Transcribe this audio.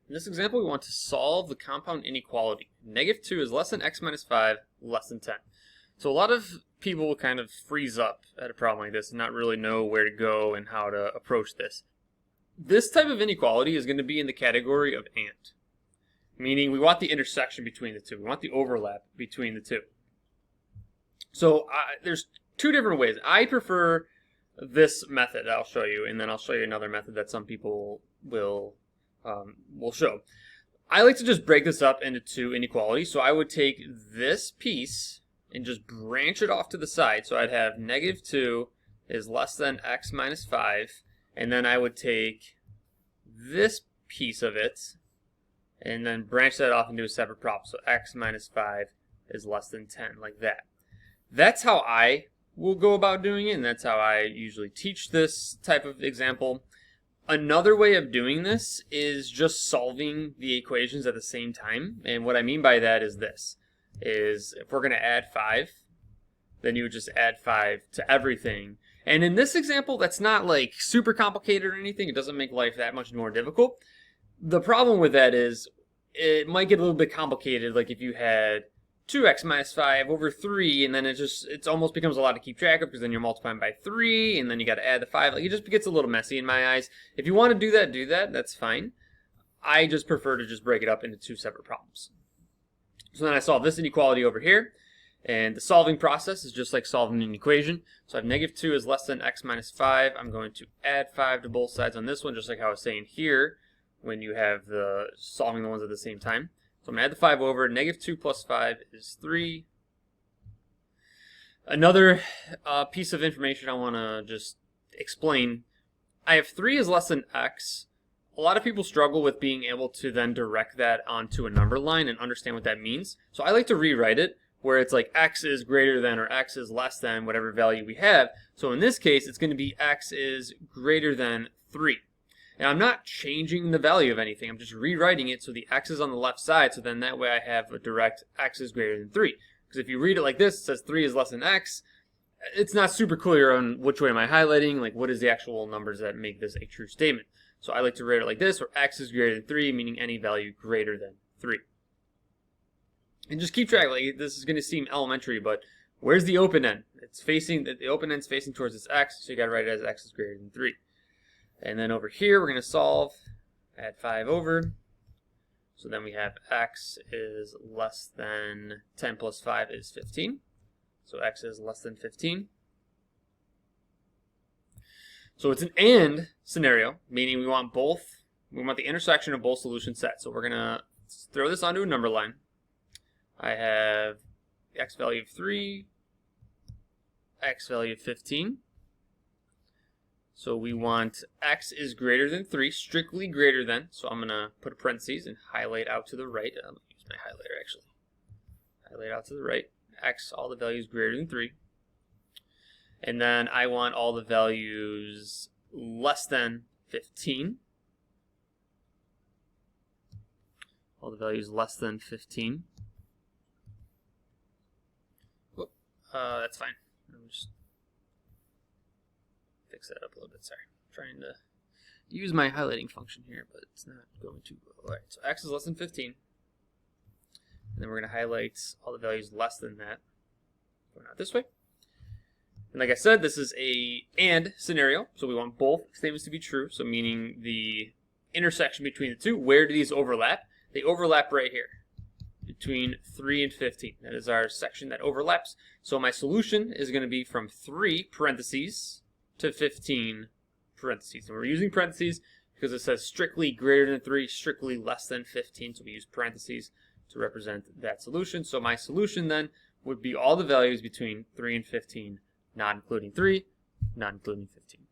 In this example, we want to solve the compound inequality. -2 is less than x minus 5, less than 10. So a lot of people will kind of freeze up at a problem like this and not really know where to go and how to approach this. This type of inequality is going to be in the category of and, meaning we want the intersection between the two. We want the overlap between the two. So there's two different ways. I prefer this method I'll show you, and then I'll show you another method that some people will show. I like to just break this up into two inequalities. So I would take this piece and just branch it off to the side. So I'd have -2 is less than x minus 5, and then I would take this piece of it and then branch that off into a separate problem. So x minus 5 is less than 10, like that. That's how I will go about doing it, and that's how I usually teach this type of example. Another way of doing this is just solving the equations at the same time, and what I mean by that is this, is if we're going to add 5, then you would just add 5 to everything. And in this example, that's not like super complicated or anything. It doesn't make life that much more difficult. The problem with that is it might get a little bit complicated, like if you had 2x minus 5 over 3, and then it almost becomes a lot to keep track of, because then you're multiplying by 3, and then you got to add the 5. Like, it just gets a little messy in my eyes. If you want to do that, that's fine. I just prefer to just break it up into two separate problems. So then I solve this inequality over here, and the solving process is just like solving an equation. So I have -2 is less than x minus 5. I'm going to add 5 to both sides on this one, just like how I was saying here when you have the solving the ones at the same time. So I'm going to add the 5 over. -2 plus 5 is 3. Another piece of information I want to just explain. I have 3 is less than x. A lot of people struggle with being able to then direct that onto a number line and understand what that means. So I like to rewrite it where it's like x is greater than or x is less than whatever value we have. So in this case, it's going to be x is greater than 3. And I'm not changing the value of anything. I'm just rewriting it so the x is on the left side, so then that way I have a direct x is greater than 3. Because if you read it like this, it says 3 is less than x. It's not super clear on which way am I highlighting, like what is the actual numbers that make this a true statement. So I like to write it like this, where x is greater than 3, meaning any value greater than 3. And just keep track, like this is going to seem elementary, but where's the open end? It's facing, the open end's facing towards this x, so you got to write it as x is greater than 3. And then over here, we're going to solve, add 5 over. So then we have x is less than 10 plus 5 is 15. So x is less than 15. So it's an and scenario, meaning we want the intersection of both solution sets. So we're going to throw this onto a number line. I have x value of 3, x value of 15. So we want x is greater than 3, strictly greater than. So I'm going to put a parentheses and highlight out to the right. I'm going to use my highlighter actually. Highlight out to the right. X, all the values greater than 3. And then I want all the values less than 15. All the values less than 15. Whoop, that's fine. I'm just fix that up a little bit. Sorry, I'm trying to use my highlighting function here, but it's not going too well. All right, so x is less than 15, and then we're going to highlight all the values less than that. Going out this way, and like I said, this is a and scenario, so we want both statements to be true. So meaning the intersection between the two. Where do these overlap? They overlap right here between 3 and 15. That is our section that overlaps. So my solution is going to be from 3 parentheses to 15 parentheses. And we're using parentheses because it says strictly greater than 3, strictly less than 15. So we use parentheses to represent that solution. So my solution then would be all the values between 3 and 15, not including 3, not including 15.